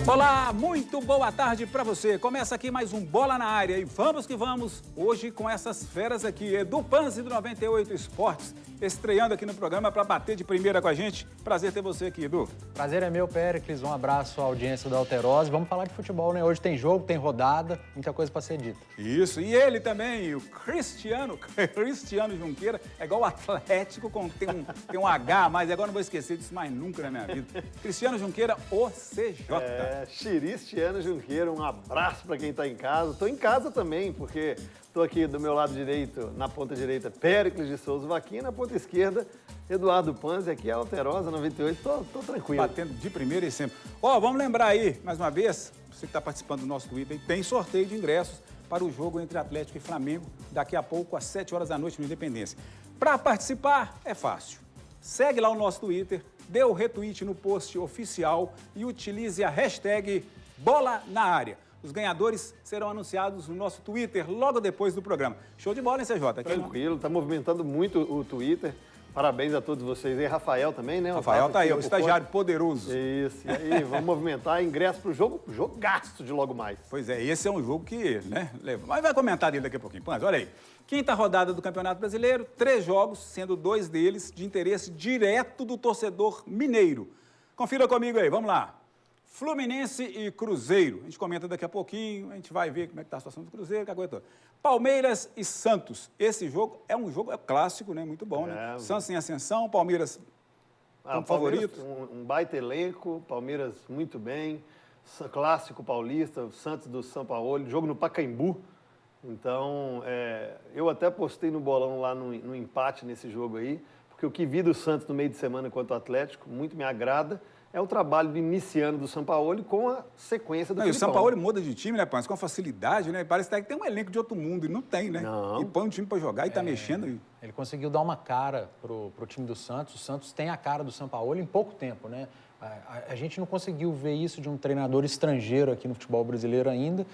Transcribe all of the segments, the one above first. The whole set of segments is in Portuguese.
Olá, muito boa tarde para você. Começa aqui mais um Bola na Área e vamos que vamos. Hoje com essas feras aqui, Edu Panzi do 98 Esportes, estreando aqui no programa para bater de primeira com a gente. Prazer ter você aqui, Edu. Prazer é meu, Péricles. Um abraço à audiência da Alterose. Vamos falar de futebol, né? Hoje tem jogo, tem rodada, muita coisa para ser dita. Isso, e ele também, o Cristiano Junqueira, é igual o Atlético, tem um H, mas agora não vou esquecer disso mais nunca na minha vida. Cristiano Junqueira, OCJ. Cristiano Junqueira, um abraço para quem está em casa. Estou em casa também, porque estou aqui do meu lado direito, na ponta direita, Péricles de Souza Vaquinha, na ponta esquerda, Eduardo Panzi, aqui é Alterosa 98, estou tranquilo. Batendo de primeira e sempre. Vamos lembrar aí, mais uma vez, você que está participando do nosso Twitter, tem sorteio de ingressos para o jogo entre Atlético e Flamengo, daqui a pouco, às 7 horas da noite, no Independência. Para participar, é fácil. Segue lá o nosso Twitter, dê o retweet no post oficial e utilize a hashtag Bola na Área. Os ganhadores serão anunciados no nosso Twitter logo depois do programa. Show de bola, hein, CJ? Tranquilo, está movimentando muito o Twitter. Parabéns a todos vocês. E Rafael também, né? Rafael tá aí, o estagiário poderoso. Isso, e aí, vamos movimentar ingresso para o jogo, jogaço de logo mais. Pois é, esse é um jogo que, né, leva. Mas vai comentar dele daqui a pouquinho. Panzi, olha aí. Quinta rodada do Campeonato Brasileiro, 3 jogos, sendo 2 deles de interesse direto do torcedor mineiro. Confira comigo aí, vamos lá. Fluminense e Cruzeiro. A gente comenta daqui a pouquinho, a gente vai ver como é que está a situação do Cruzeiro, que aguentou. Palmeiras e Santos. Esse jogo é um jogo clássico, né? Muito bom, né? Santos em ascensão, Palmeiras como favorito. Um baita elenco, Palmeiras muito bem, clássico paulista, o Santos do São Paulo, jogo no Pacaembu. Então, eu até postei no bolão lá no empate nesse jogo aí, porque o que vi do Santos no meio de semana contra o Atlético muito me agrada. É o trabalho do iniciando do Sampaoli com a sequência do Filipão. E o Sampaoli muda de time, né, Panzi? Com facilidade, né? Parece que tem um elenco de outro mundo e não tem, né? Não. E põe um time para jogar e tá mexendo. Ele conseguiu dar uma cara pro time do Santos. O Santos tem a cara do Sampaoli em pouco tempo, né? A gente não conseguiu ver isso de um treinador estrangeiro aqui no futebol brasileiro ainda.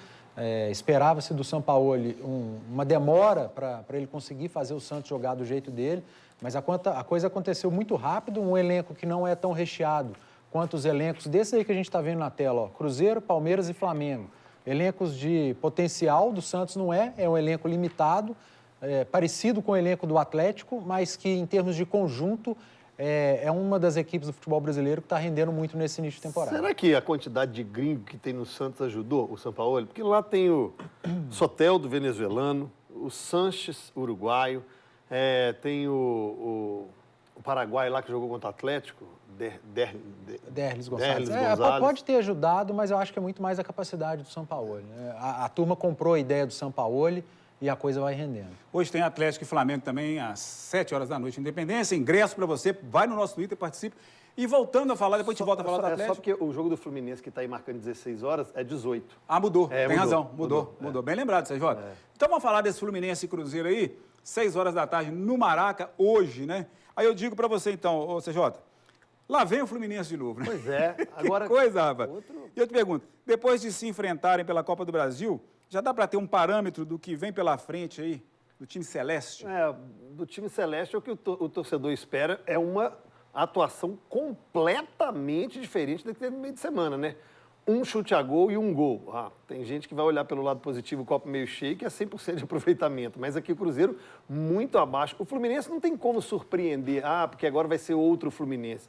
Esperava-se do Sampaoli uma demora para ele conseguir fazer o Santos jogar do jeito dele, mas a coisa aconteceu muito rápido, um elenco que não é tão recheado quanto os elencos desse aí que a gente está vendo na tela, ó, Cruzeiro, Palmeiras e Flamengo. Elencos de potencial do Santos não é um elenco limitado, parecido com o elenco do Atlético, mas que em termos de conjunto é uma das equipes do futebol brasileiro que está rendendo muito nesse início de temporada. Será que a quantidade de gringo que tem no Santos ajudou o Sampaoli? Porque lá tem o Soteldo venezuelano, o Sanches uruguaio, tem o Paraguai lá que jogou contra o Atlético, Derlis Gonçalves. Pode ter ajudado, mas eu acho que é muito mais a capacidade do Sampaoli, né? A turma comprou a ideia do Sampaoli e a coisa vai rendendo. Hoje tem Atlético e Flamengo também às 7 horas da noite, Independência. Ingresso para você, vai no nosso Twitter, participe. E voltando a falar, depois a gente volta a falar do Atlético. Só porque o jogo do Fluminense, que está aí marcando 16 horas, é 18. Mudou. Tem razão. Mudou. Bem lembrado, CJ. Então vamos falar desse Fluminense e Cruzeiro aí, 6 horas da tarde, no Maraca, hoje, né? Aí eu digo para você então, CJ, lá vem o Fluminense de novo, né? Pois é. Agora, que coisa, rapaz. E eu te pergunto, depois de se enfrentarem pela Copa do Brasil, já dá para ter um parâmetro do que vem pela frente aí, do time celeste? Do time celeste, o que o torcedor espera é uma atuação completamente diferente daquele meio de semana, né? Um chute a gol e um gol. Tem gente que vai olhar pelo lado positivo, o copo meio cheio, que é 100% de aproveitamento. Mas aqui o Cruzeiro, muito abaixo. O Fluminense não tem como surpreender. Porque agora vai ser outro Fluminense.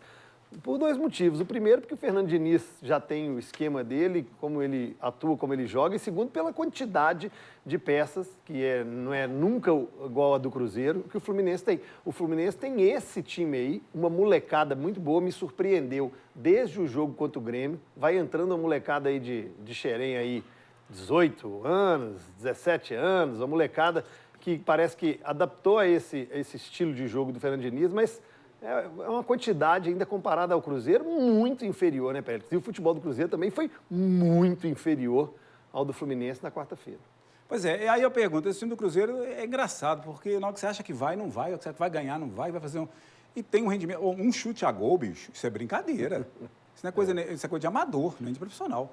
Por 2 motivos. O primeiro, porque o Fernando Diniz já tem o esquema dele, como ele atua, como ele joga. E segundo, pela quantidade de peças, que não é nunca igual a do Cruzeiro, que o Fluminense tem. O Fluminense tem esse time aí, uma molecada muito boa, me surpreendeu desde o jogo contra o Grêmio. Vai entrando uma molecada aí de Xerém aí, 18 anos, 17 anos, uma molecada que parece que adaptou a esse estilo de jogo do Fernando Diniz, mas é uma quantidade ainda comparada ao Cruzeiro muito inferior, né, Pérez? E o futebol do Cruzeiro também foi muito inferior ao do Fluminense na quarta-feira. Pois é, e aí eu pergunto, esse time do Cruzeiro é engraçado, porque na hora que você acha que vai, não vai, na hora que você acha que vai ganhar, não vai fazer um... E tem um rendimento, um chute a gol, bicho, isso é brincadeira. Isso não é coisa, isso é coisa de amador, nem de profissional.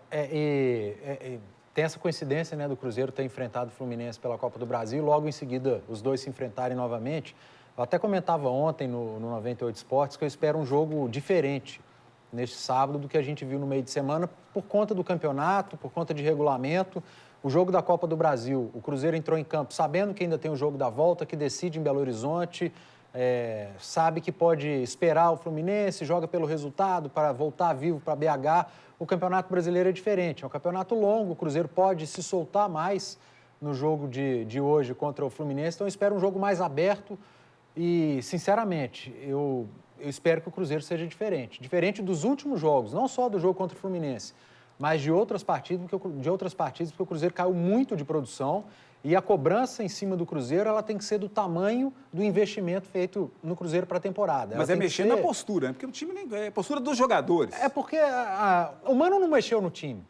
Tem essa coincidência, né, do Cruzeiro ter enfrentado o Fluminense pela Copa do Brasil, logo em seguida os dois se enfrentarem novamente. Eu até comentava ontem no 98 Esportes que eu espero um jogo diferente neste sábado do que a gente viu no meio de semana por conta do campeonato, por conta de regulamento. O jogo da Copa do Brasil, o Cruzeiro entrou em campo sabendo que ainda tem o jogo da volta, que decide em Belo Horizonte, sabe que pode esperar o Fluminense, joga pelo resultado para voltar vivo para BH. O Campeonato Brasileiro é diferente, é um campeonato longo, o Cruzeiro pode se soltar mais no jogo de hoje contra o Fluminense, então eu espero um jogo mais aberto e, sinceramente, eu espero que o Cruzeiro seja diferente dos últimos jogos, não só do jogo contra o Fluminense, mas de outras partidas, porque o Cruzeiro caiu muito de produção e a cobrança em cima do Cruzeiro ela tem que ser do tamanho do investimento feito no Cruzeiro para a temporada. Mas é mexer na postura, né? Porque o time é postura dos jogadores. É porque o Mano não mexeu no time.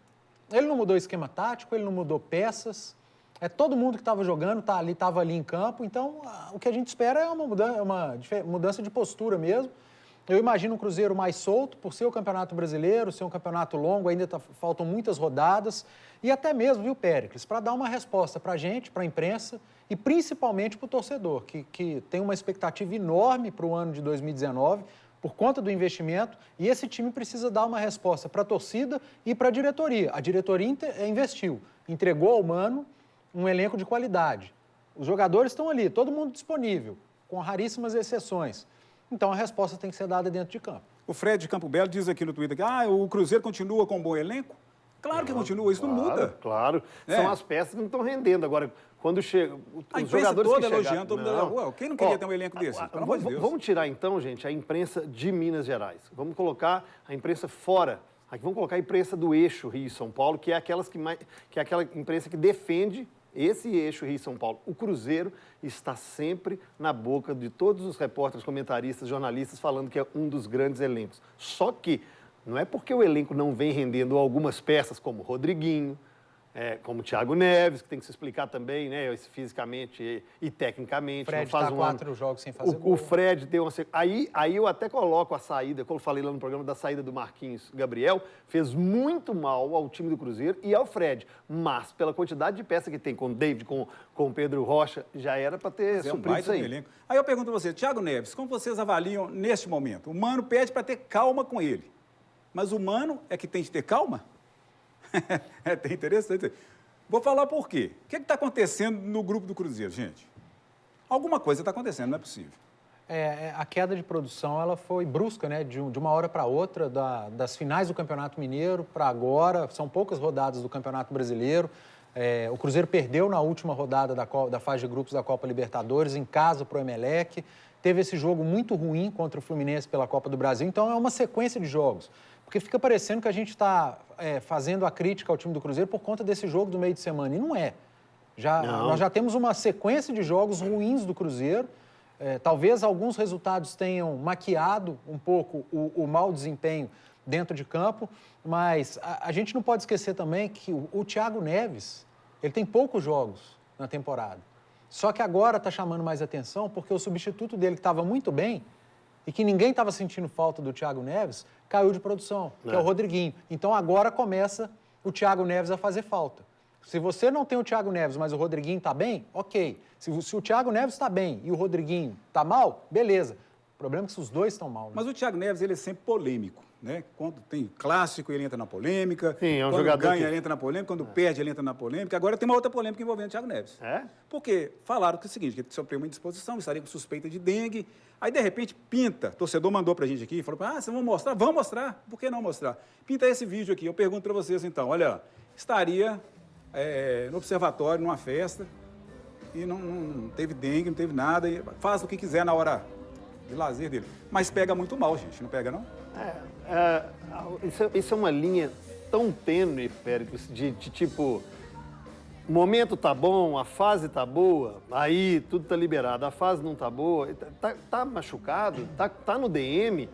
Ele não mudou esquema tático, ele não mudou peças. Todo mundo que estava jogando estava ali em campo. Então, o que a gente espera é uma mudança de postura mesmo. Eu imagino um Cruzeiro mais solto, por ser o Campeonato Brasileiro, ser um campeonato longo, ainda faltam muitas rodadas. E até mesmo, viu, Péricles, para dar uma resposta para a gente, para a imprensa e principalmente para o torcedor, que tem uma expectativa enorme para o ano de 2019, por conta do investimento, e esse time precisa dar uma resposta para a torcida e para a diretoria. A diretoria investiu, entregou ao Mano um elenco de qualidade. Os jogadores estão ali, todo mundo disponível, com raríssimas exceções. Então, a resposta tem que ser dada dentro de campo. O Fred de Campo Belo diz aqui no Twitter que o Cruzeiro continua com um bom elenco. Claro que continua, isso não muda. Claro, são as peças que não estão rendendo. Agora, quando chega, os jogadores toda que elogiando, todo mundo. Quem não queria ter um elenco desse? Pelo amor de Deus. Vamos tirar, então, gente, a imprensa de Minas Gerais. Vamos colocar a imprensa fora. Aqui vamos colocar a imprensa do eixo Rio e São Paulo, que é aquela imprensa que defende esse eixo Rio-São Paulo. O Cruzeiro está sempre na boca de todos os repórteres, comentaristas, jornalistas, falando que é um dos grandes elencos. Só que não é porque o elenco não vem rendendo algumas peças, como o Rodriguinho, como o Thiago Neves, que tem que se explicar também, né, fisicamente e tecnicamente. O Fred está 4 jogos sem fazer gol. O Fred tem uma... Aí eu até coloco a saída, como eu falei lá no programa, da saída do Marquinhos Gabriel, fez muito mal ao time do Cruzeiro e ao Fred. Mas, pela quantidade de peça que tem com o David, com o Pedro Rocha, já era para ter suprido isso aí. Aí eu pergunto a você, Thiago Neves, como vocês avaliam neste momento? O Mano pede para ter calma com ele. Mas o Mano é que tem de ter calma? Tem interessante. Vou falar por quê. O que está acontecendo no grupo do Cruzeiro, gente? Alguma coisa está acontecendo, não é possível. A queda de produção ela foi brusca, né? De uma hora para outra, das finais do Campeonato Mineiro para agora. São poucas rodadas do Campeonato Brasileiro. O Cruzeiro perdeu na última rodada da fase de grupos da Copa Libertadores, em casa para o Emelec. Teve esse jogo muito ruim contra o Fluminense pela Copa do Brasil. Então, é uma sequência de jogos. Porque fica parecendo que a gente está fazendo a crítica ao time do Cruzeiro por conta desse jogo do meio de semana. E não é. Nós já temos uma sequência de jogos ruins do Cruzeiro. Talvez alguns resultados tenham maquiado um pouco o mau desempenho dentro de campo. Mas a gente não pode esquecer também que o Thiago Neves, ele tem poucos jogos na temporada. Só que agora está chamando mais atenção porque o substituto dele, que estava muito bem, e que ninguém estava sentindo falta do Thiago Neves, caiu de produção, que é o Rodriguinho. Então, agora começa o Thiago Neves a fazer falta. Se você não tem o Thiago Neves, mas o Rodriguinho está bem, ok. Se o Thiago Neves está bem e o Rodriguinho está mal, beleza. O problema é que os dois estão mal. Né? Mas o Thiago Neves, ele é sempre polêmico, né? Quando tem clássico, ele entra na polêmica. Sim, é um quando jogador ganha, ele entra na polêmica. Quando perde, ele entra na polêmica. Agora tem uma outra polêmica envolvendo o Thiago Neves. Porque falaram que é o seguinte, que ele sofreu uma indisposição, estaria com suspeita de dengue. Aí, de repente, pinta. O torcedor mandou pra gente aqui, falou, vocês vão mostrar? Vamos mostrar. Por que não mostrar? Pinta esse vídeo aqui. Eu pergunto para vocês, então, olha, estaria no observatório, numa festa, e não teve dengue, não teve nada, e faz o que quiser na hora de lazer dele. Mas pega muito mal, gente, não pega, não? Isso é uma linha tão tênue, Péricles, de tipo, o momento tá bom, a fase tá boa, aí tudo tá liberado, a fase não tá boa, tá machucado, tá no DM,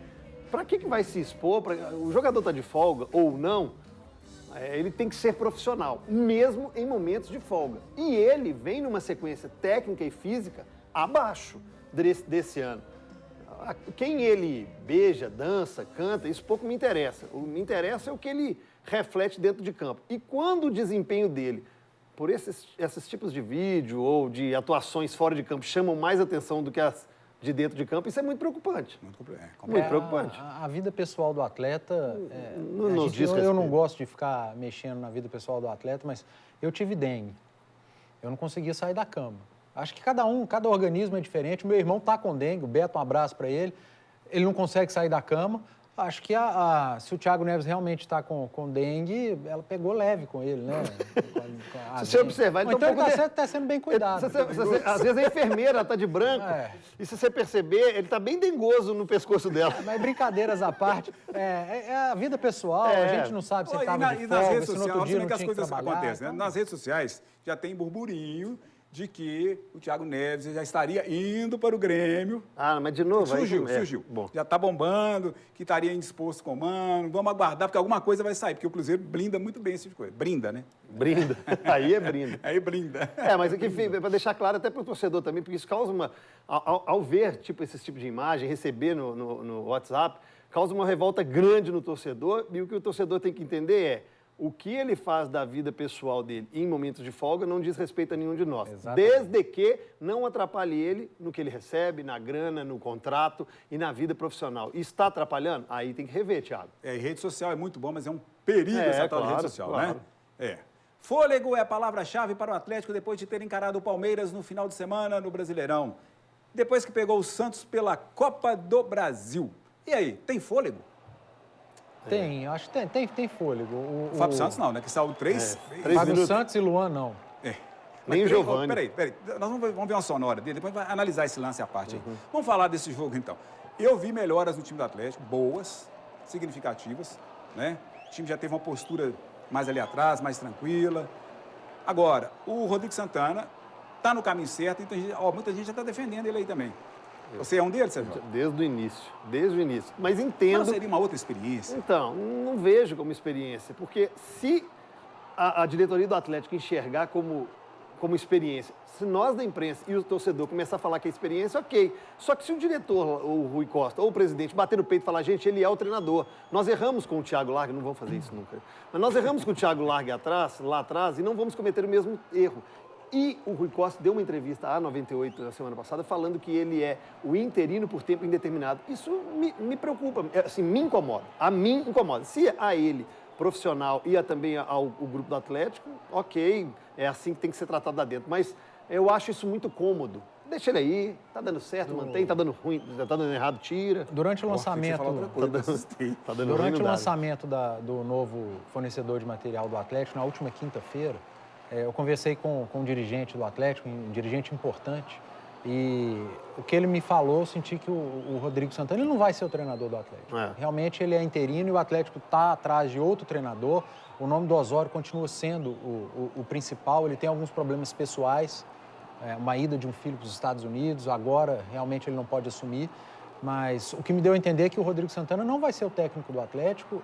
pra que vai se expor? O jogador tá de folga ou não, ele tem que ser profissional, mesmo em momentos de folga. E ele vem numa sequência técnica e física abaixo desse ano. Quem ele beija, dança, canta, isso pouco me interessa. O que me interessa é o que ele reflete dentro de campo. E quando o desempenho dele, por esses tipos de vídeo ou de atuações fora de campo, chamam mais atenção do que de dentro de campo, isso é muito preocupante. Muito preocupante. A vida pessoal do atleta... Eu não gosto de ficar mexendo na vida pessoal do atleta, mas eu tive dengue. Eu não conseguia sair da cama. Acho que cada organismo é diferente. Meu irmão está com dengue, o Beto, um abraço para ele. Ele não consegue sair da cama. Acho que se o Thiago Neves realmente está com dengue, ela pegou leve com ele, né? Se você observar, ele então ele está sendo bem cuidado. Às vezes a enfermeira está de branco, e se você perceber, ele está bem dengoso no pescoço dela. Mas brincadeiras à parte, é a vida pessoal, a gente não sabe se ele estava de folga, se no outro dia não tinha que trabalhar. Acontecem, né? Nas redes sociais já tem burburinho de que o Thiago Neves já estaria indo para o Grêmio. Mas de novo... Surgiu. Bom. Já está bombando, que estaria indisposto com o Mano. Vamos aguardar, porque alguma coisa vai sair, porque o Cruzeiro blinda muito bem esse tipo de coisa. Brinda, né? Brinda. Aí é brinda. Aí brinda. Mas aqui, para deixar claro até para o torcedor também, porque isso causa uma... Ao ver esse tipo de imagem, receber no WhatsApp, causa uma revolta grande no torcedor, e o que o torcedor tem que entender é o que ele faz da vida pessoal dele em momentos de folga não diz respeito a nenhum de nós. Exatamente. Desde que não atrapalhe ele no que ele recebe, na grana, no contrato e na vida profissional. E está atrapalhando? Aí tem que rever, Thiago. Rede social é muito bom, mas é um perigo essa tal de rede social, né? Fôlego é a palavra-chave para o Atlético depois de ter encarado o Palmeiras no final de semana no Brasileirão. Depois que pegou o Santos pela Copa do Brasil. E aí, tem fôlego? Tem, acho que tem fôlego. O Fábio Santos não, né? Que saiu três Fábio Santos e Luan não. Nem o Giovani. Peraí. Nós vamos ver uma sonora dele, depois vai analisar esse lance à parte aí. Vamos falar desse jogo, então. Eu vi melhoras no time do Atlético, boas, significativas, né? O time já teve uma postura mais ali atrás, mais tranquila. Agora, o Rodrigo Santana está no caminho certo, então muita gente já está defendendo ele aí também. Você é um deles, Sérgio? Desde o início. Mas entendo... Mas não seria uma outra experiência? Então, não vejo como experiência, porque se a diretoria do Atlético enxergar como experiência, se nós da imprensa e o torcedor começar a falar que é experiência, ok. Só que se o diretor, o Rui Costa, ou o presidente, bater no peito e falar, gente, ele é o treinador. Nós erramos com o Thiago Largue, não vamos fazer isso nunca. Mas nós erramos com o Thiago Largue lá atrás, e não vamos cometer o mesmo erro. E o Rui Costa deu uma entrevista à 98 na semana passada falando que ele é o interino por tempo indeterminado. Isso me preocupa, assim, me incomoda. A mim incomoda. Se a ele, profissional, e também ao grupo do Atlético, ok, é assim que tem que ser tratado lá dentro. Mas eu acho isso muito cômodo. Deixa ele aí, tá dando certo, mantém, tá dando ruim, tá dando errado, tira. Durante o lançamento... Durante o lançamento do novo fornecedor de material do Atlético, na última quinta-feira, eu conversei com um dirigente do Atlético, um dirigente importante, e o que ele me falou, eu senti que o Rodrigo Santana ele não vai ser o treinador do Atlético. Realmente ele é interino e o Atlético está atrás de outro treinador. O nome do Osório continua sendo o principal, ele tem alguns problemas pessoais, uma ida de um filho para os Estados Unidos, agora realmente ele não pode assumir. Mas o que me deu a entender é que o Rodrigo Santana não vai ser o técnico do Atlético.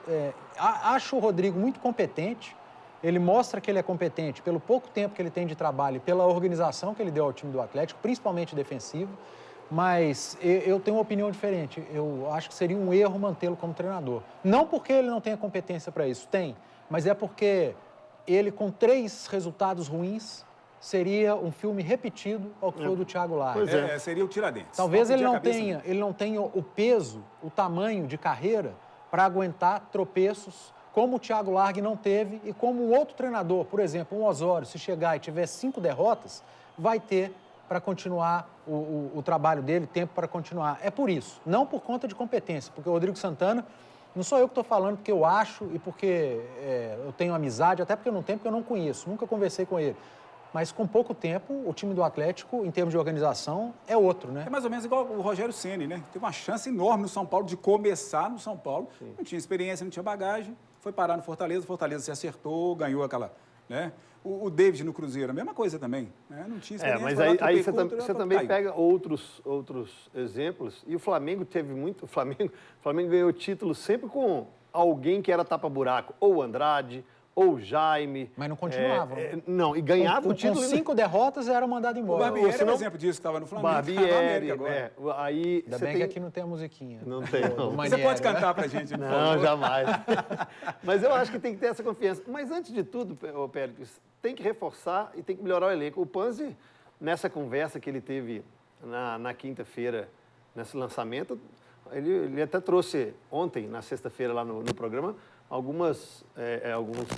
Acho o Rodrigo muito competente. Ele mostra que ele é competente pelo pouco tempo que ele tem de trabalho e pela organização que ele deu ao time do Atlético, principalmente defensivo, mas eu tenho uma opinião diferente. Eu acho que seria um erro mantê-lo como treinador. Não porque ele não tenha competência para isso, tem, mas é porque ele, com 3 resultados ruins, seria um filme repetido ao que foi o do Thiago Largue. Seria o Tiradentes. Talvez ele não tenha o peso, o tamanho de carreira para aguentar tropeços como o Thiago Largue não teve e como um outro treinador, por exemplo, um Osório, se chegar e tiver 5 derrotas, vai ter para continuar o trabalho dele, tempo para continuar. É por isso, não por conta de competência, porque o Rodrigo Santana, não sou eu que estou falando porque eu acho e porque eu tenho amizade, até porque eu não tenho, porque eu não conheço, nunca conversei com ele. Mas com pouco tempo, o time do Atlético, em termos de organização, é outro, né? É mais ou menos igual o Rogério Ceni, né? Teve uma chance enorme no São Paulo de começar no São Paulo. Sim. Não tinha experiência, não tinha bagagem. Foi parar no Fortaleza, Fortaleza se acertou, ganhou aquela, né? O David no Cruzeiro, a mesma coisa também, né? Não tinha experiência. Mas aí você também pega outros exemplos, e o Flamengo teve muito... O Flamengo ganhou título sempre com alguém que era tapa-buraco, ou Andrade, ou Jaime. Mas não continuavam. Não, e ganhava o título. Com 5 derrotas, era mandado embora. O Barbieri era um exemplo disso, que estava no Flamengo. Barbieri, aí ainda bem que aqui não tem a musiquinha. Não tem, não. Você pode cantar pra gente, por favor? Não, jamais. Mas eu acho que tem que ter essa confiança. Mas antes de tudo, Péricles, tem que reforçar e tem que melhorar o elenco. O Panzi, nessa conversa que ele teve na quinta-feira nesse lançamento. Ele até trouxe ontem, na sexta-feira, lá no programa, alguns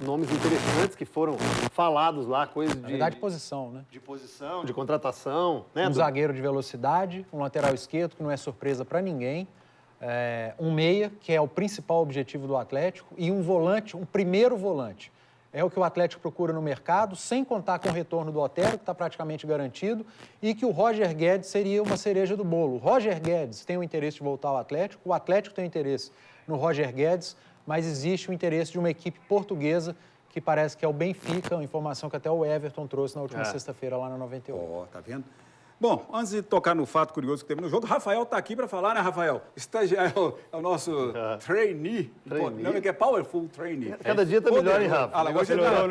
nomes interessantes que foram falados lá, coisas de... Na verdade, posição, né? De posição, de contratação, né? Um zagueiro de velocidade, um lateral esquerdo, que não é surpresa para ninguém, um meia, que é o principal objetivo do Atlético, e um volante, um primeiro volante. É o que o Atlético procura no mercado, sem contar com o retorno do Otero, que está praticamente garantido, e que o Roger Guedes seria uma cereja do bolo. O Roger Guedes tem o interesse de voltar ao Atlético, o Atlético tem o interesse no Roger Guedes, mas existe o interesse de uma equipe portuguesa, que parece que é o Benfica, uma informação que até o Everton trouxe na última sexta-feira lá na 98. Tá vendo? Bom, antes de tocar no fato curioso que teve no jogo, Rafael está aqui para falar, né, Rafael? Estagiário, é o nosso trainee. Trainee? Não, que é Powerful Trainee. Cada dia está melhor, hein, Rafa?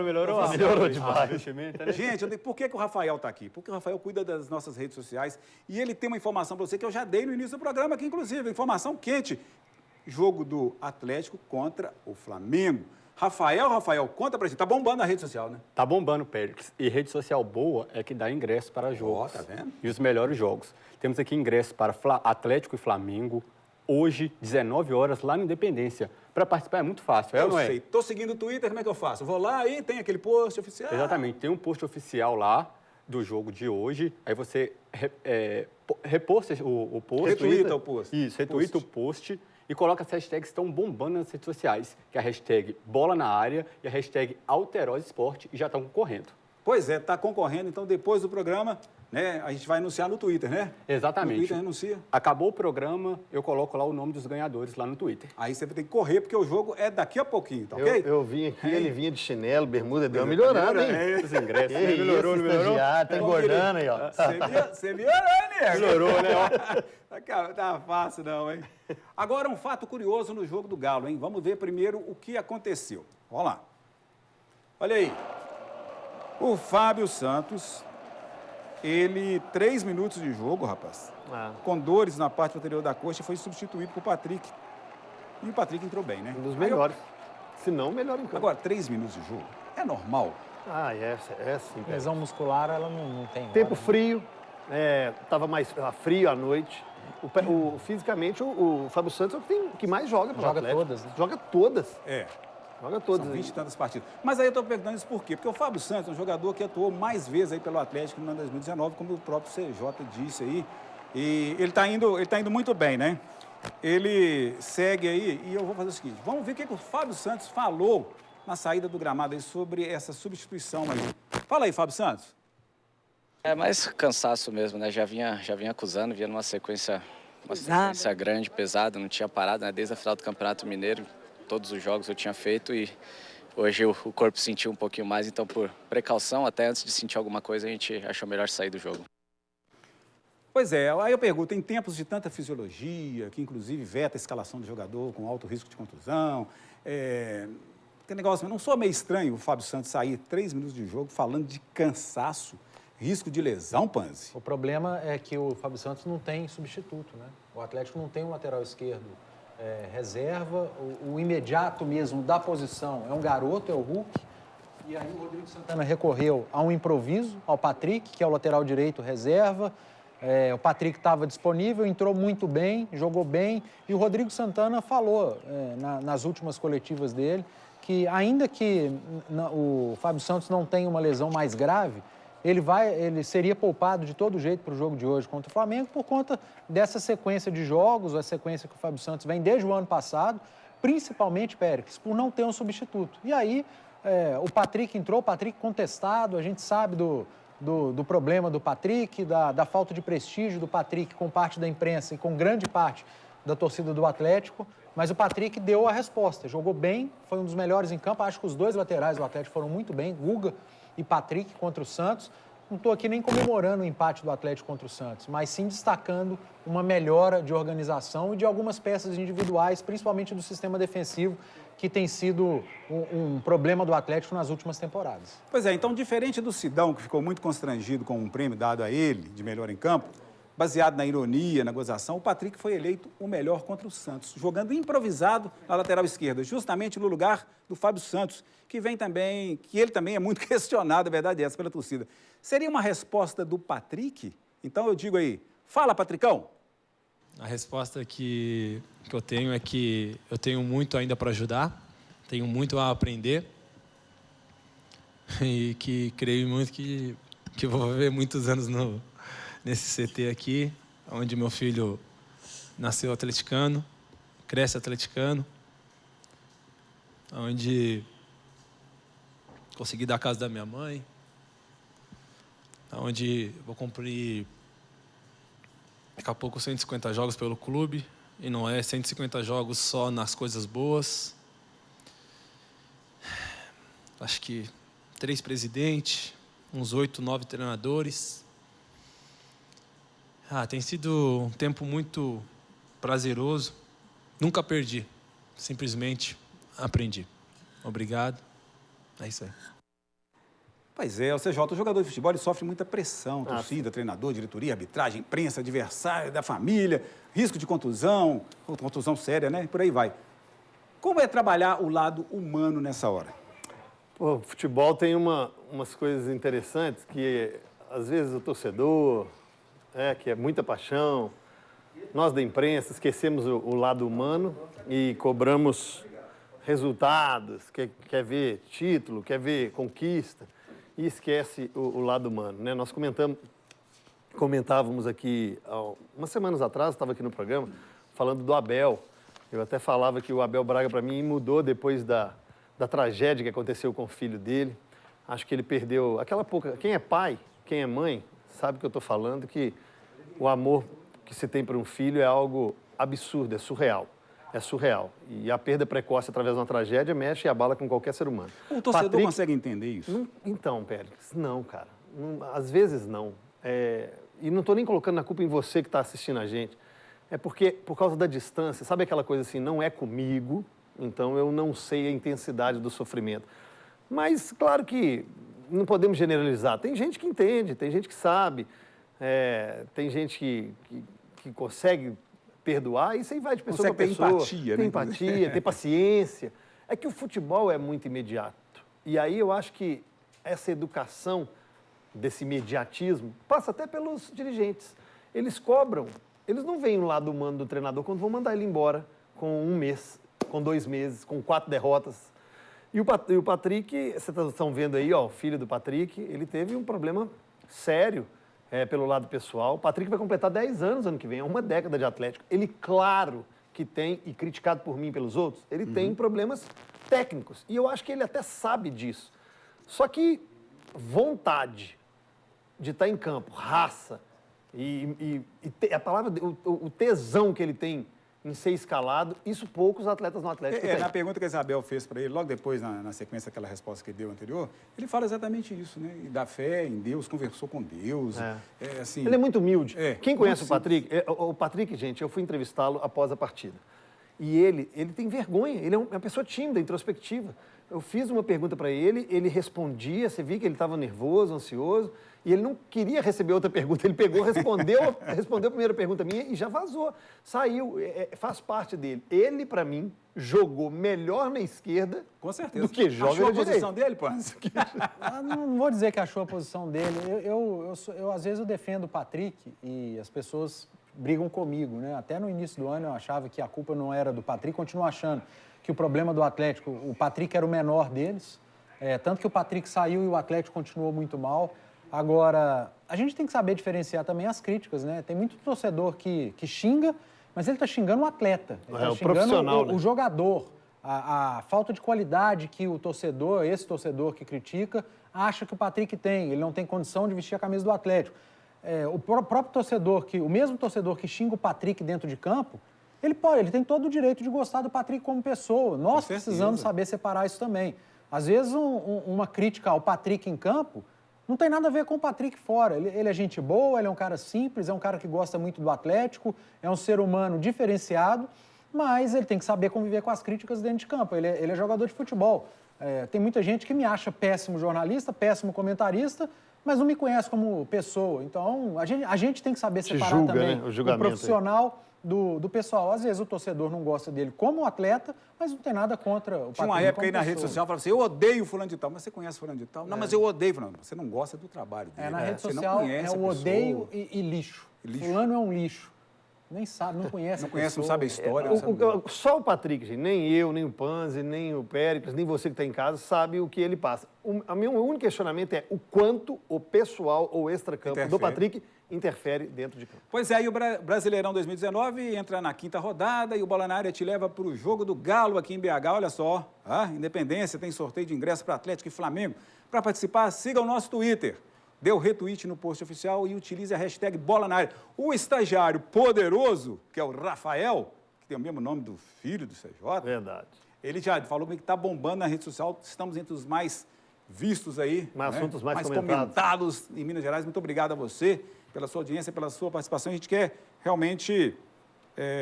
Melhorou? Melhorou demais. Gente, por que o Rafael está aqui? Porque o Rafael cuida das nossas redes sociais e ele tem uma informação para você que eu já dei no início do programa aqui, inclusive, informação quente. Jogo do Atlético contra o Flamengo. Rafael, conta pra gente. Tá bombando a rede social, né? Tá bombando, Péricles. E rede social boa é que dá ingresso para jogos. Tá vendo? E os melhores jogos. Temos aqui ingresso para Atlético e Flamengo, hoje, 19 horas, lá na Independência. Para participar é muito fácil, Eu não é? sei. Tô seguindo o Twitter, como é que eu faço? Vou lá e tem aquele post oficial. Exatamente. Tem um post oficial lá do jogo de hoje. Aí você reposta o post. Retuita o post. Isso, retuita o post. E coloca as hashtags que estão bombando nas redes sociais, que é a hashtag Bola na Área e a hashtag Alterosa Esporte, e já estão concorrendo. Pois é, tá concorrendo. Então, depois do programa, né, a gente vai anunciar no Twitter, né? Exatamente. No Twitter anuncia. Acabou o programa, eu coloco lá o nome dos ganhadores lá no Twitter. Aí você vai ter que correr, porque o jogo é daqui a pouquinho, tá ok? Eu vim aqui, ele vinha de chinelo, bermuda, deu uma melhorada, hein? Os ingressos. Melhorou, não melhorou? Tá engordando aí, ó. Você melhorou, né? Melhorou, né? Tá fácil não, hein? Agora um fato curioso no jogo do Galo, hein? Vamos ver primeiro o que aconteceu. Vamos lá. Olha aí. O Fábio Santos, 3 minutos de jogo, rapaz, com dores na parte anterior da coxa, foi substituído por Patrick. E o Patrick entrou bem, né? Um dos melhores. Se não, melhor em campo. Agora, 3 minutos de jogo, é normal? É sim. Lesão muscular, ela não tem. Tempo hora, né? frio, estava mais frio à noite. Fisicamente, o Fábio Santos é o que mais joga pelo Joga Atlético. todas, né? Joga todas. Joga todas. São 20 e tantas partidas. Mas aí eu estou perguntando isso por quê? Porque o Fábio Santos é um jogador que atuou mais vezes aí pelo Atlético no ano 2019, como o próprio CJ disse aí. E ele está indo muito bem, né? Ele segue aí e eu vou fazer o seguinte. Vamos ver o que o Fábio Santos falou na saída do gramado aí sobre essa substituição aí. Fala aí, Fábio Santos. É mais cansaço mesmo, né? Já vinha acusando, vinha numa sequência grande, pesada, não tinha parado, né? Desde a final do Campeonato Mineiro, todos os jogos eu tinha feito e hoje o corpo sentiu um pouquinho mais, então por precaução, até antes de sentir alguma coisa, a gente achou melhor sair do jogo. Pois é, aí eu pergunto, em tempos de tanta fisiologia, que inclusive veta a escalação do jogador com alto risco de contusão, tem negócio, não sou meio estranho o Fábio Santos sair 3 minutos de jogo falando de cansaço, risco de lesão, Panzi? O problema é que o Fábio Santos não tem substituto, né? O Atlético não tem um lateral esquerdo reserva, o imediato mesmo da posição é um garoto, é o Hulk, e aí o Rodrigo Santana recorreu a um improviso, ao Patrick, que é o lateral direito reserva. O Patrick estava disponível, entrou muito bem, jogou bem, e o Rodrigo Santana falou nas últimas coletivas dele que ainda que o Fábio Santos não tenha uma lesão mais grave, ele seria poupado de todo jeito para o jogo de hoje contra o Flamengo por conta dessa sequência de jogos, a sequência que o Fábio Santos vem desde o ano passado, principalmente, Péricles, por não ter um substituto. E aí o Patrick entrou, o Patrick contestado, a gente sabe do problema do Patrick, da falta de prestígio do Patrick com parte da imprensa e com grande parte da torcida do Atlético, mas o Patrick deu a resposta, jogou bem, foi um dos melhores em campo, acho que os dois laterais do Atlético foram muito bem, Guga e Patrick contra o Santos. Não estou aqui nem comemorando o empate do Atlético contra o Santos, mas sim destacando uma melhora de organização e de algumas peças individuais, principalmente do sistema defensivo, que tem sido um problema do Atlético nas últimas temporadas. Pois é, então, diferente do Sidão, que ficou muito constrangido com um prêmio dado a ele de melhor em campo, baseado na ironia, na gozação, o Patrick foi eleito o melhor contra o Santos, jogando improvisado na lateral esquerda, justamente no lugar do Fábio Santos, que ele também é muito questionado, a verdade é essa, pela torcida. Seria uma resposta do Patrick? Então eu digo aí, fala, Patricão! A resposta que eu tenho é que eu tenho muito ainda para ajudar, tenho muito a aprender e que creio muito que vou viver muitos anos nesse CT aqui, onde meu filho nasceu atleticano, cresce atleticano, onde consegui dar a casa da minha mãe, onde vou cumprir daqui a pouco 150 jogos pelo clube, e não é 150 jogos só nas coisas boas. Acho que 3 presidentes, uns 8, 9 treinadores. Tem sido um tempo muito prazeroso. Nunca perdi, simplesmente aprendi. Obrigado. É isso aí. Pois é, o CJ, o jogador de futebol, ele sofre muita pressão, torcida, treinador, diretoria, arbitragem, imprensa, adversário, da família, risco de contusão, contusão séria, né? Por aí vai. Como é trabalhar o lado humano nessa hora? Pô, o futebol tem umas coisas interessantes que, às vezes, o torcedor, que é muita paixão, nós da imprensa esquecemos o lado humano e cobramos resultados, quer ver título, quer ver conquista, e esquece o lado humano, né? Nós comentávamos aqui, umas semanas atrás, estava aqui no programa, falando do Abel. Eu até falava que o Abel Braga, para mim, mudou depois da tragédia que aconteceu com o filho dele. Acho que ele perdeu aquela pouca... Quem é pai, quem é mãe, sabe o que eu estou falando, que o amor que se tem por um filho é algo absurdo, é surreal. É surreal. E a perda precoce através de uma tragédia mexe e abala com qualquer ser humano. O torcedor consegue entender isso? Então, Pérez, não, cara. Às vezes não. E não estou nem colocando na culpa em você que está assistindo a gente. É porque, por causa da distância, sabe aquela coisa assim, não é comigo, então eu não sei a intensidade do sofrimento. Mas, claro que não podemos generalizar. Tem gente que entende, tem gente que sabe, tem gente que consegue perdoar, isso aí vai de pessoa para pessoa. Empatia, tem empatia, tem paciência. É que o futebol é muito imediato. E aí eu acho que essa educação desse imediatismo passa até pelos dirigentes. Eles cobram, eles não veem o lado humano do treinador quando vão mandar ele embora com 1 mês, com 2 meses, com 4 derrotas. E o Patrick, vocês estão vendo aí, o filho do Patrick, ele teve um problema sério pelo lado pessoal. O Patrick vai completar 10 anos ano que vem, é uma década de Atlético. Ele, claro, que tem, e criticado por mim e pelos outros, ele tem problemas técnicos. E eu acho que ele até sabe disso. Só que vontade de estar em campo, raça, e a palavra, o tesão que ele tem em ser escalado, isso poucos atletas no Atlético têm. Na pergunta que a Isabel fez para ele, logo depois, na sequência daquela resposta que ele deu anterior, ele fala exatamente isso, né? E da fé em Deus, conversou com Deus. Assim, ele é muito humilde. Quem conhece o simples. Patrick? O Patrick, gente, eu fui entrevistá-lo após a partida. E ele tem vergonha, ele é uma pessoa tímida, introspectiva. Eu fiz uma pergunta para ele, ele respondia, você viu que ele estava nervoso, ansioso, e ele não queria receber outra pergunta. Ele pegou, respondeu a primeira pergunta minha e já vazou. Saiu, faz parte dele. Ele, para mim, jogou melhor na esquerda com certeza. Do que joga na direita. Achou a posição dele, Pança? Não vou dizer que achou a posição dele. Às vezes, eu defendo o Patrick e as pessoas brigam comigo, né? Até no início do ano eu achava que a culpa não era do Patrick, continuo achando que o problema do Atlético, o Patrick era o menor deles, tanto que o Patrick saiu e o Atlético continuou muito mal. Agora, a gente tem que saber diferenciar também as críticas, né? Tem muito torcedor que xinga, mas ele está xingando o atleta. Ele tá o profissional, né? O jogador. A falta de qualidade que esse torcedor que critica, acha que o Patrick tem. Ele não tem condição de vestir a camisa do Atlético. O próprio torcedor, o mesmo torcedor que xinga o Patrick dentro de campo, ele tem todo o direito de gostar do Patrick como pessoa. Nós precisamos saber separar isso também. Às vezes, uma crítica ao Patrick em campo não tem nada a ver com o Patrick fora. Ele é gente boa, ele é um cara simples, é um cara que gosta muito do Atlético, é um ser humano diferenciado, mas ele tem que saber conviver com as críticas dentro de campo. Ele é jogador de futebol. Tem muita gente que me acha péssimo jornalista, péssimo comentarista, mas não me conhece como pessoa. Então, a gente tem que saber separar também, né? o profissional do pessoal. Às vezes o torcedor não gosta dele como atleta, mas não tem nada contra o Patrick. Tinha uma época aí na rede social, falava assim, eu odeio fulano de tal, mas você conhece fulano de tal? Não, mas eu odeio fulano. Você não gosta do trabalho dele. Na rede você social não conhece o odeio e lixo. Fulano é um lixo. Nem sabe, não conhece. Não conhece, não sabe a história. Só o Patrick, gente, nem eu, nem o Panzi, nem o Péricles, nem você que está em casa, sabe o que ele passa. O meu único questionamento é o quanto o pessoal ou extracampo do Patrick interfere dentro de campo. Pois é, e o Brasileirão 2019 entra na 5ª rodada e o Bola na Área te leva para o jogo do Galo aqui em BH. Olha só, Independência tem sorteio de ingresso para Atlético e Flamengo. Para participar, siga o nosso Twitter. Dê o retweet no post oficial e utilize a hashtag Bola na Área. O estagiário poderoso, que é o Rafael, que tem o mesmo nome do filho do CJ. Verdade. Ele já falou que está bombando na rede social. Estamos entre os mais vistos aí. Assuntos mais comentados em Minas Gerais. Muito obrigado a você pela sua audiência, pela sua participação. A gente quer realmente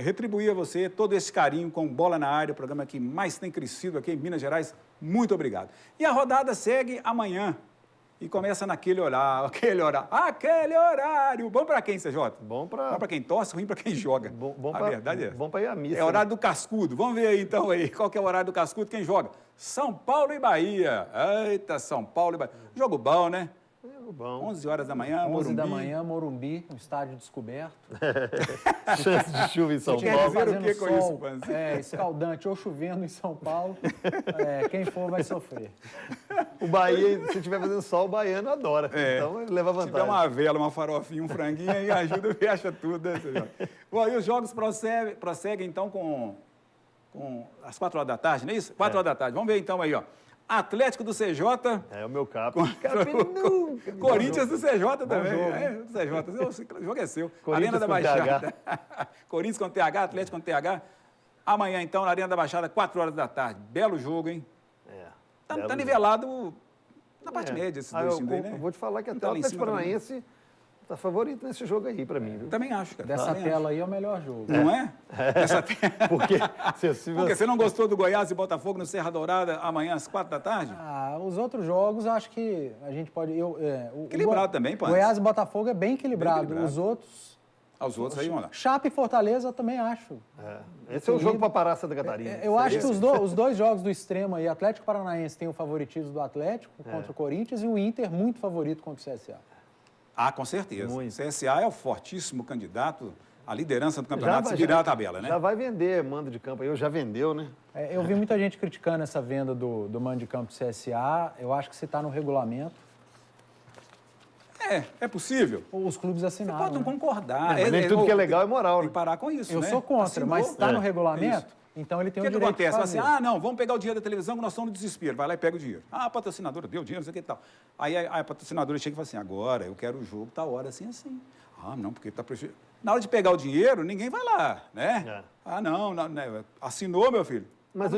retribuir a você todo esse carinho com Bola na Área, o programa que mais tem crescido aqui em Minas Gerais. Muito obrigado. E a rodada segue amanhã. E começa naquele horário, aquele horário. Bom para quem, CJ? Bom para quem torce, ruim para quem joga. A verdade é essa. Bom para ir à missa. É horário do cascudo. Vamos ver aí, então, qual que é o horário do cascudo, quem joga? São Paulo e Bahia. Eita, São Paulo e Bahia. Jogo bom, né? Bom. 11 horas da manhã, 11 Morumbi. da manhã, Morumbi, um estádio descoberto. Chance de chuva em São Quer Paulo. dizer o que com sol, isso, Panzi? escaldante ou chovendo em São Paulo, quem for vai sofrer. O Bahia, se estiver fazendo sol, o baiano adora. Então ele leva Se tiver vantagem. uma vela, uma farofinha, um franguinho, aí ajuda, fecha tudo, né, CJ? Bom, e os jogos prosseguem, então, com as 4 horas da tarde, não é isso? 4 horas da tarde. Vamos ver, então, aí, ó. Atlético do CJ. É o meu capo. Corinthians do CJ também. Do CJ. O jogo é seu. Arena da Baixada. Corinthians contra TH, Atlético contra TH. Amanhã, então, na Arena da Baixada, 4 horas da tarde. Belo jogo, hein? Tá nivelado na parte média esses dois times aí, né? Eu vou te falar que até Tá o lá em Atlético cima Paranaense está favorito nesse jogo aí, para mim. Viu? Também acho, cara. Dessa Também tela aí é o melhor jogo. Não é? Essa tela. Porque Porque você não gostou do Goiás e Botafogo no Serra Dourada amanhã às 4 da tarde? Os outros jogos, acho que a gente pode... Equilibrado também, Panzi. Goiás e Botafogo é bem equilibrado. Os outros... Os outros aí, vamos lá. Chape e Fortaleza, eu também acho. esse é o jogo para parar Santa Catarina. Eu acho que os dois jogos do extremo aí, Atlético Paranaense tem o favoritismo do Atlético contra o Corinthians e o Inter muito favorito contra o CSA. Com certeza. Muito. O CSA é o fortíssimo candidato à liderança do campeonato, se virar a tabela, né? Já vai vender mando de campo aí, já vendeu, né? Eu vi muita gente criticando essa venda do mando de campo do CSA. Eu acho que se está no regulamento... É possível. Os clubes assinaram. Podem concordar. Mas nem tudo que é legal é moral, Tem né? que parar com isso, Eu né? sou contra, Assinou. mas está no regulamento, então ele tem O o que direito acontece? de Fala fazer. assim, não, vamos pegar o dinheiro da televisão que nós estamos no desespero. Vai lá e pega o dinheiro. A patrocinadora deu dinheiro, não sei o que e tal. Aí a patrocinadora chega e fala assim, agora eu quero o jogo, tá hora assim, assim. Não, porque tá prejudicando. Na hora de pegar o dinheiro, ninguém vai lá, né? Não, assinou, meu filho. Mas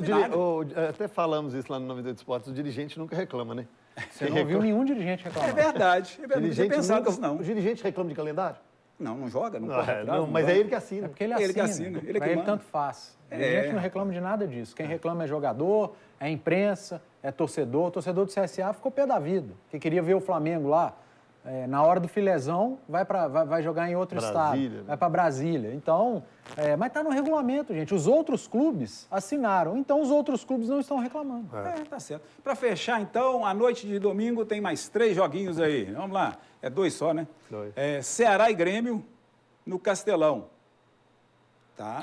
até falamos isso lá no 98 Esportes, o dirigente nunca reclama, né? Você não ouviu nenhum dirigente reclamar. É verdade. Não tinha pensado nisso, não. O dirigente reclama de calendário? Não joga, não Não, corre atrás, mas joga. é ele que assina. É porque ele Ele que assina. assina, ele que Pra ele manda. tanto faz. A gente não reclama de nada disso. Quem reclama é jogador, é imprensa, é torcedor. O torcedor do CSA ficou pé da vida, que queria ver o Flamengo lá. Na hora do filezão, vai jogar em outro Brasília, estado, né? vai para Brasília. Então, mas está no regulamento, gente. Os outros clubes assinaram, então os outros clubes não estão reclamando. Tá certo. Para fechar, então, a noite de domingo tem mais 3 joguinhos aí. Vamos lá. É 2 só, né? 2. Ceará e Grêmio no Castelão.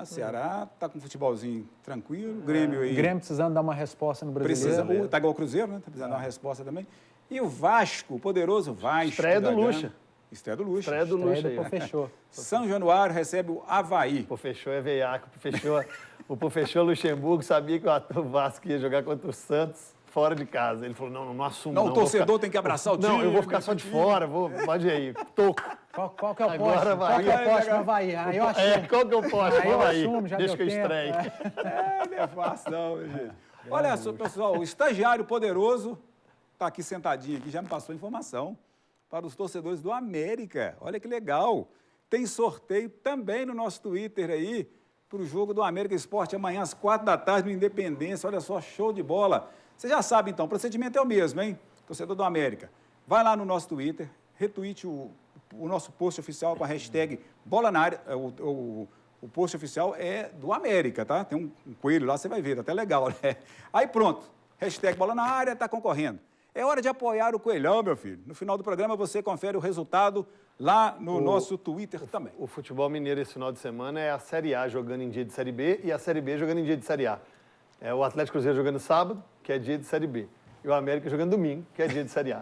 Ceará tá com futebolzinho tranquilo. Grêmio aí. Grêmio precisando dar uma resposta no Brasileiro. Tá igual o Cruzeiro, né? Tá precisando dar uma resposta também. E o Vasco, o poderoso Vasco. Estreia do da Gama. Lucha. Estreia do Lucha. Estreia do Lucha aí. Fechou. São Januário recebe o Avaí. O Pofechou é veiaco. O Pofechou Luxemburgo sabia que o Vasco ia jogar contra o Santos fora de casa. Ele falou, não assumo. Não, o torcedor tem que abraçar o time. Não, eu vou ficar só de fora, pode ir aí. Toco. Qual que é o Agora poste? vai. Qual que é o poste no Havaí? Aí eu assumo. Qual que eu posso? Aí eu Vamos aí. assumo, já Deixa deu que eu tempo, estreie. Não é fácil não, gente. Olha só, pessoal, o estagiário poderoso está aqui sentadinho, aqui, já me passou informação para os torcedores do América. Olha que legal. Tem sorteio também no nosso Twitter aí para o jogo do América Esporte amanhã às 4 da tarde no Independência. Olha só, show de bola. Você já sabe, então, o procedimento é o mesmo, hein? Torcedor do América. Vai lá no nosso Twitter, retweet o nosso post oficial com a hashtag Bola na Área. O post oficial é do América, tá? Tem um coelho lá, você vai ver, tá até legal, né? Aí pronto, hashtag Bola na Área, tá concorrendo. É hora de apoiar o Coelhão, meu filho. No final do programa você confere o resultado lá no nosso Twitter também. O futebol mineiro esse final de semana é a Série A jogando em dia de Série B e a Série B jogando em dia de Série A. É o Atlético Cruzeiro jogando sábado, que é dia de Série B. E o América jogando domingo, que é dia de Série A.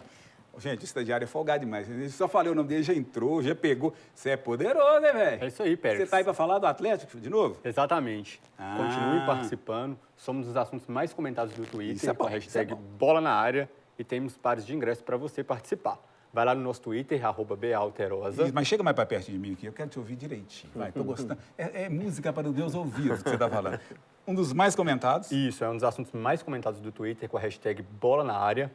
Gente, o estagiário é folgado demais. Eu só falei o nome dele, já entrou, já pegou. Você é poderoso, né, velho? É isso aí, Pérez. Você tá aí para falar do Atlético de novo? Exatamente. Ah. Continue participando. Somos os assuntos mais comentados do Twitter, Isso é bom, com a hashtag isso é bom. Bola na Área, e temos pares de ingressos para você participar. Vai lá no nosso Twitter, @BAlterosa. Mas chega mais para perto de mim aqui, eu quero te ouvir direitinho. Vai, tô gostando. É música para os meus ouvidos que você tá falando. Um dos mais comentados. Isso, é um dos assuntos mais comentados do Twitter, com a hashtag Bola na Área.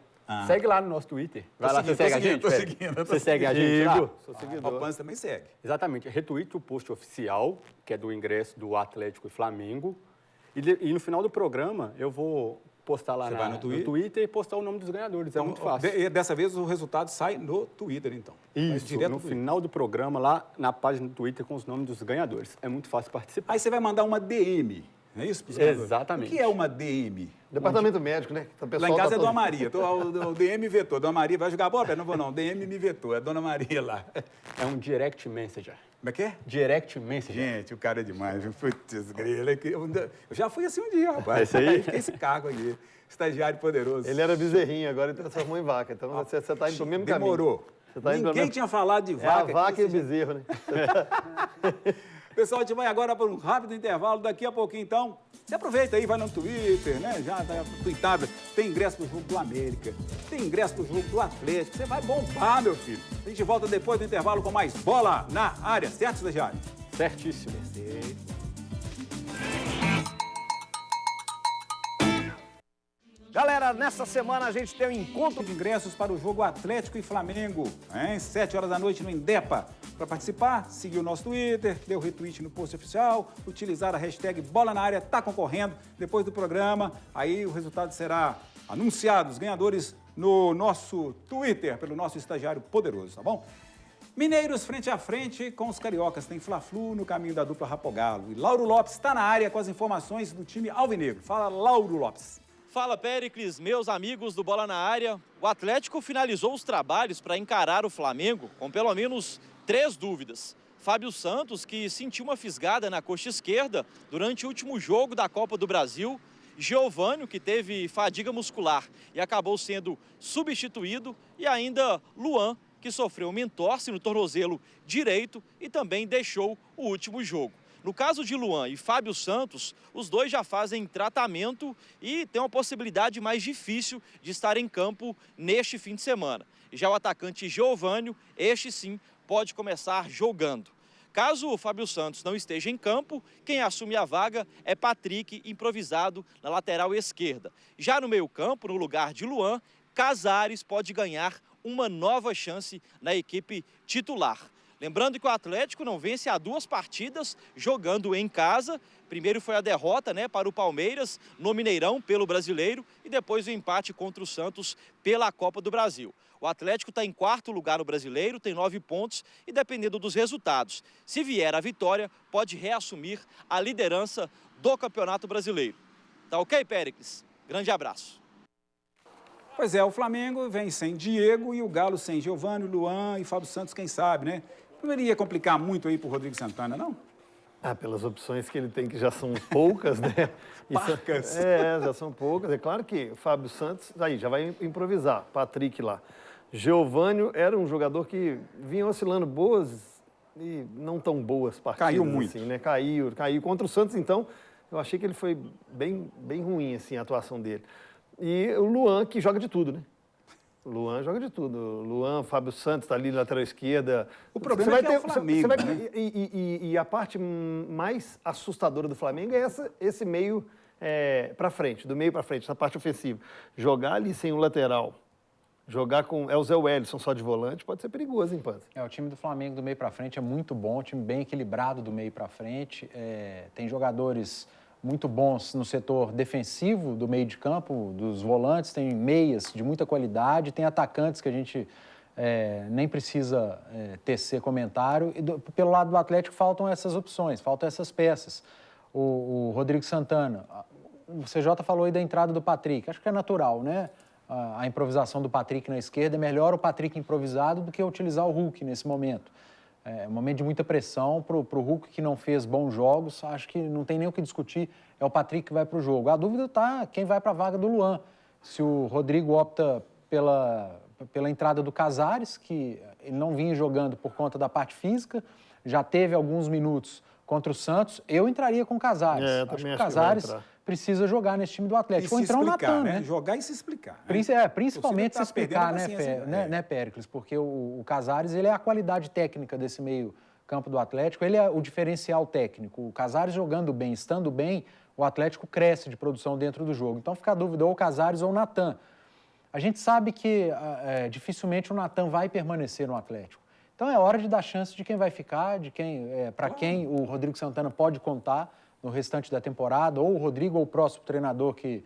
Segue lá no nosso Twitter. Vai lá, você segue a gente? Você segue a gente lá? Sou O seguidor. Pança também segue. Exatamente. Retweet o post oficial, que é do ingresso do Atlético e Flamengo. E no final do programa, eu vou postar lá Você vai no Twitter e postar o nome dos ganhadores. É muito fácil. Dessa vez o resultado sai no Twitter, então. Vai Isso, direto no pro Twitter. final do programa, lá na página do Twitter, com os nomes dos ganhadores. É muito fácil participar. Aí você vai mandar uma DM, não é isso? pros ganhadores? Exatamente. O que é uma DM? Departamento médico, né? O Lá pessoal em casa tá é todo- Dona Maria. O DM vetou. Dona Maria vai jogar bola? Não vou não. DM me vetou. É Dona Maria lá. É um direct messenger. Como é que é? Direct messenger. Gente, o cara é demais. Viu? Putz, grila. Eu já fui assim um dia, rapaz. É isso aí? Fiquei esse cargo aqui. Estagiário poderoso. Ele era bezerrinho, agora ele transformou em vaca. Então você está indo pro mesmo caminho. Demorou. Você tá indo pelo Ninguém mesmo- tinha falado de É a vaca. vaca aqui, e o você já- bezerro, né? Pessoal, a gente vai agora para um rápido intervalo. Daqui a pouquinho, então, você aproveita aí, vai no Twitter, né? Já tá tweetado. Tem ingresso pro jogo do América, tem ingresso pro jogo do Atlético. Você vai bombar, meu filho. A gente volta depois do intervalo com mais bola na área. Certo, estagiário? Certíssimo. Galera, nessa semana a gente tem um encontro de ingressos para o jogo Atlético e Flamengo, hein? 7 horas da noite no Indepa. Para participar, seguir o nosso Twitter, dê o retweet no post oficial, utilizar a hashtag Bola na Área, tá concorrendo. Depois do programa, aí o resultado será anunciado, os ganhadores no nosso Twitter, pelo nosso estagiário poderoso, tá bom? Mineiros frente a frente com os cariocas. Tem Fla-Flu no caminho da dupla Rapogalo. E Lauro Lopes está na área com as informações do time alvinegro. Fala, Lauro Lopes. Fala, Péricles, meus amigos do Bola na Área. O Atlético finalizou os trabalhos para encarar o Flamengo com pelo menos 3 dúvidas. Fábio Santos, que sentiu uma fisgada na coxa esquerda durante o último jogo da Copa do Brasil. Giovânio, que teve fadiga muscular e acabou sendo substituído. E ainda Luan, que sofreu uma entorse no tornozelo direito e também deixou o último jogo. No caso de Luan e Fábio Santos, os dois já fazem tratamento e tem uma possibilidade mais difícil de estar em campo neste fim de semana. Já o atacante Giovânio, este sim, pode começar jogando. Caso o Fábio Santos não esteja em campo, quem assume a vaga é Patrick, improvisado na lateral esquerda. Já no meio-campo, no lugar de Luan, Casares pode ganhar uma nova chance na equipe titular. Lembrando que o Atlético não vence há 2 partidas jogando em casa. Primeiro foi a derrota, para o Palmeiras no Mineirão pelo Brasileiro e depois o empate contra o Santos pela Copa do Brasil. O Atlético está em 4º lugar no Brasileiro, tem 9 pontos e dependendo dos resultados, se vier a vitória, pode reassumir a liderança do Campeonato Brasileiro. Tá ok, Péricles? Grande abraço. Pois é, o Flamengo vem sem Diego e o Galo sem Giovânio, Luan e Fábio Santos, quem sabe, né? Não iria complicar muito aí pro Rodrigo Santana, não? Ah, pelas opções que ele tem, que já são poucas, né? Parcas. Já são poucas. É claro que o Fábio Santos, aí, já vai improvisar. Patrick lá. Giovânio era um jogador que vinha oscilando boas e não tão boas partidas. Caiu muito. Assim, né? Caiu. Contra o Santos, então, eu achei que ele foi bem ruim, assim, a atuação dele. E o Luan, que joga de tudo, né? O Luan joga de tudo. Luan, Fábio Santos está ali na lateral esquerda. O problema é que é o Flamengo, né? E a parte mais assustadora do Flamengo é esse meio para frente, do meio para frente, na parte ofensiva. Jogar ali sem o lateral, jogar com o Zé Wellison só de volante, pode ser perigoso, hein, Panza? O time do Flamengo do meio para frente é muito bom, um time bem equilibrado do meio para frente. Tem jogadores muito bons no setor defensivo do meio de campo, dos volantes, tem meias de muita qualidade, tem atacantes que a gente nem precisa tecer comentário. E pelo lado do Atlético faltam essas opções, faltam essas peças. O Rodrigo Santana, o CJ falou aí da entrada do Patrick, acho que é natural, né? a improvisação do Patrick na esquerda. É melhor o Patrick improvisado do que utilizar o Hulk nesse momento. É um momento de muita pressão para o Hulk, que não fez bons jogos. Acho que não tem nem o que discutir, é o Patrick que vai para o jogo. A dúvida está quem vai para a vaga do Luan. Se o Rodrigo opta pela entrada do Casares, que ele não vinha jogando por conta da parte física, já teve alguns minutos contra o Santos, eu entraria com o Casares. Acho que o Casares precisa jogar nesse time do Atlético. Ou entrar o Natan, né? Jogar e se explicar. Principalmente se explicar, né, Péricles? Porque o Casares, ele é a qualidade técnica desse meio campo do Atlético, ele é o diferencial técnico. O Casares jogando bem, estando bem, o Atlético cresce de produção dentro do jogo. Então fica a dúvida, ou o Casares ou o Natan. A gente sabe que dificilmente o Natan vai permanecer no Atlético. Então é hora de dar chance de quem vai ficar, para quem o Rodrigo Santana pode contar no restante da temporada, ou o Rodrigo ou o próximo treinador que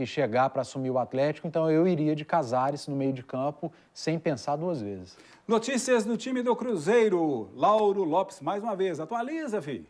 chegar para assumir o Atlético. Então eu iria de Casares no meio de campo, sem pensar duas vezes. Notícias do time do Cruzeiro. Lauro Lopes, mais uma vez. Atualiza, filho.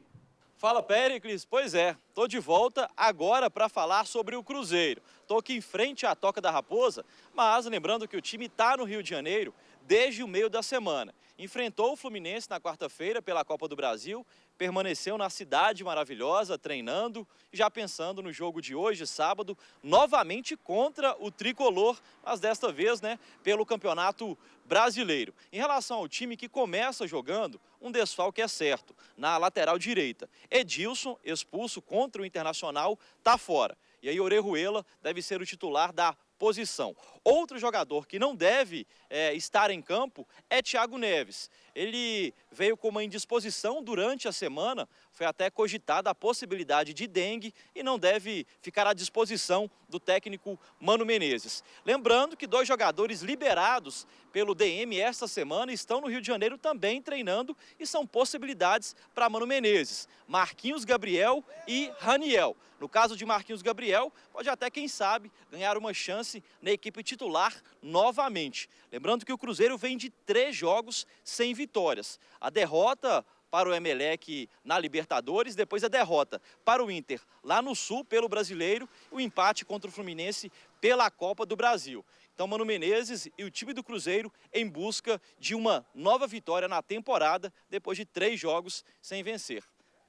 Fala, Péricles. Pois é, tô de volta agora para falar sobre o Cruzeiro. Tô aqui em frente à Toca da Raposa, mas lembrando que o time está no Rio de Janeiro desde o meio da semana. Enfrentou o Fluminense na quarta-feira pela Copa do Brasil, permaneceu na cidade maravilhosa, treinando, já pensando no jogo de hoje, sábado, novamente contra o Tricolor, mas desta vez, né, pelo Campeonato Brasileiro. Em relação ao time que começa jogando, um desfalque é certo, na lateral direita. Edilson, expulso contra o Internacional, está fora. E aí Orejuela deve ser o titular da posição. Outro jogador que não deve estar em campo é Thiago Neves. Ele veio com uma indisposição durante a semana, foi até cogitada a possibilidade de dengue e não deve ficar à disposição do técnico Mano Menezes. Lembrando que 2 jogadores liberados pelo DM esta semana estão no Rio de Janeiro também treinando e são possibilidades para Mano Menezes. Marquinhos Gabriel e Raniel. No caso de Marquinhos Gabriel, pode até, quem sabe, ganhar uma chance na equipe titular novamente. Lembrando que o Cruzeiro vem de 3 jogos sem vitórias. A derrota para o Emelec na Libertadores, depois a derrota para o Inter lá no Sul pelo Brasileiro, o empate contra o Fluminense pela Copa do Brasil. Então, Mano Menezes e o time do Cruzeiro em busca de uma nova vitória na temporada, depois de 3 jogos sem vencer.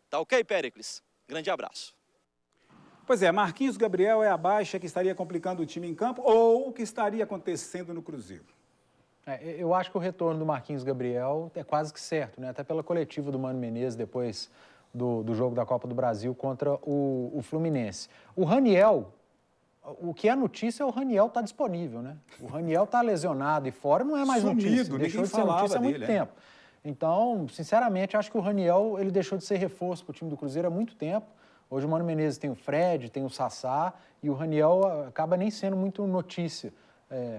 Tá ok, Péricles? Grande abraço. Pois é, Marquinhos Gabriel é a baixa que estaria complicando o time em campo ou o que estaria acontecendo no Cruzeiro? Eu acho que o retorno do Marquinhos Gabriel é quase que certo, né? Até pela coletiva do Mano Menezes depois do jogo da Copa do Brasil contra o Fluminense. O Raniel, o que é notícia é o Raniel estar disponível, né? O Raniel está lesionado e fora, não é mais notícia. Deixou de ser notícia há muito tempo. Então, sinceramente, acho que o Raniel ele deixou de ser reforço para o time do Cruzeiro há muito tempo. Hoje o Mano Menezes tem o Fred, tem o Sassá e o Raniel acaba nem sendo muito notícia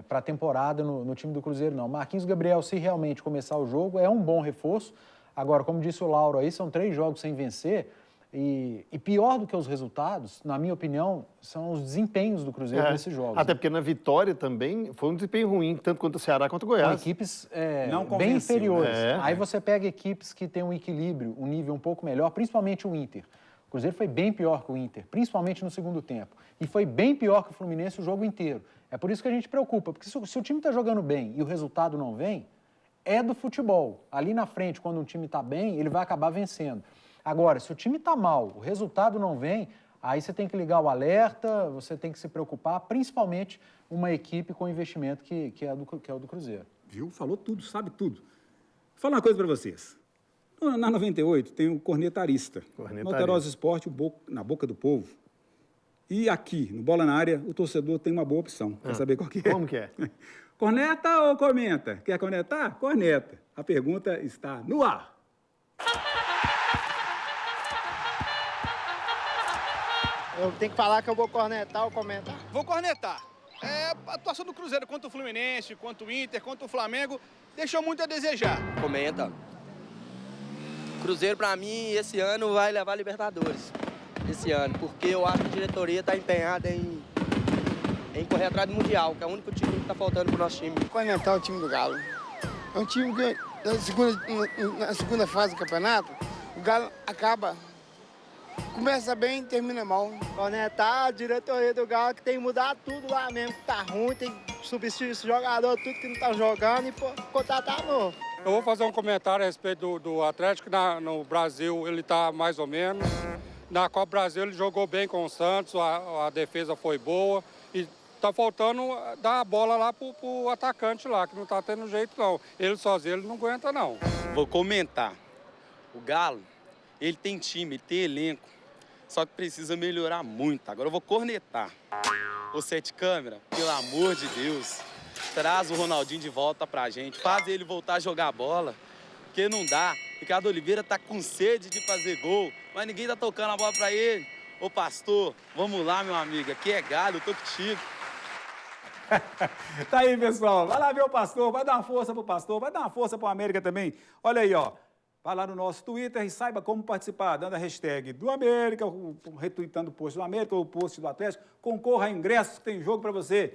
para a temporada no time do Cruzeiro, não. Marquinhos Gabriel, se realmente começar o jogo, é um bom reforço. Agora, como disse o Lauro aí, são 3 jogos sem vencer e pior do que os resultados, na minha opinião, são os desempenhos do Cruzeiro nesses jogos. Até porque na vitória também foi um desempenho ruim, tanto quanto o Ceará quanto o Goiás. Com equipes bem inferiores. Aí você pega equipes que têm um equilíbrio, um nível um pouco melhor, principalmente o Inter. O Cruzeiro foi bem pior que o Inter, principalmente no segundo tempo. E foi bem pior que o Fluminense o jogo inteiro. É por isso que a gente preocupa, porque se o time está jogando bem e o resultado não vem, é do futebol. Ali na frente, quando um time está bem, ele vai acabar vencendo. Agora, se o time está mal, o resultado não vem, aí você tem que ligar o alerta, você tem que se preocupar, principalmente uma equipe com investimento que é o do Cruzeiro. Viu? Falou tudo, sabe tudo. Vou falar uma coisa para vocês. Na 98 tem o cornetarista. No Alterosa Esporte, na boca do povo. E aqui, no Bola na Área, o torcedor tem uma boa opção. Quer saber qual que é? Como que é? Corneta ou comenta? Quer cornetar? Corneta. A pergunta está no ar. Eu tenho que falar que eu vou cornetar ou comentar? Vou cornetar. A atuação do Cruzeiro contra o Fluminense, contra o Inter, contra o Flamengo, deixou muito a desejar. Comenta. Cruzeiro, pra mim, esse ano vai levar a Libertadores. Esse ano, porque eu acho que a diretoria está empenhada em correr atrás do Mundial, que é o único time que está faltando pro nosso time. Cornetar o time do Galo. É um time que, na segunda fase do campeonato, o Galo acaba Começa bem e termina mal. Cornetar a diretoria do Galo que tem que mudar tudo lá mesmo, que tá ruim, tem que substituir esse jogador, tudo que não tá jogando e contratar novo. Eu vou fazer um comentário a respeito do Atlético. No Brasil ele tá mais ou menos. Na Copa Brasil ele jogou bem com o Santos, a defesa foi boa. E tá faltando dar a bola lá pro atacante lá, que não tá tendo jeito não. Ele sozinho ele não aguenta não. Vou comentar. O Galo, ele tem time, ele tem elenco. Só que precisa melhorar muito. Agora eu vou cornetar. Ô Sete Câmera, pelo amor de Deus, traz o Ronaldinho de volta pra gente. Faz ele voltar a jogar bola. Porque não dá. Ricardo Oliveira tá com sede de fazer gol, mas ninguém tá tocando a bola pra ele. Ô pastor, vamos lá, meu amigo. Aqui é Galo, eu tô contigo. Tá aí, pessoal. Vai lá ver o pastor, vai dar uma força pro pastor, vai dar uma força pro América também. Olha aí, ó. Vai lá no nosso Twitter e saiba como participar, dando a hashtag do América, retweetando o post do América ou o post do Atlético. Concorra a ingressos que tem jogo para você.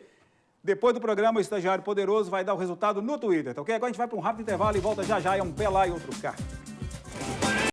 Depois do programa, o Estagiário Poderoso vai dar o resultado no Twitter, tá ok? Agora a gente vai para um rápido intervalo e volta já já. É um pé lá e outro cá.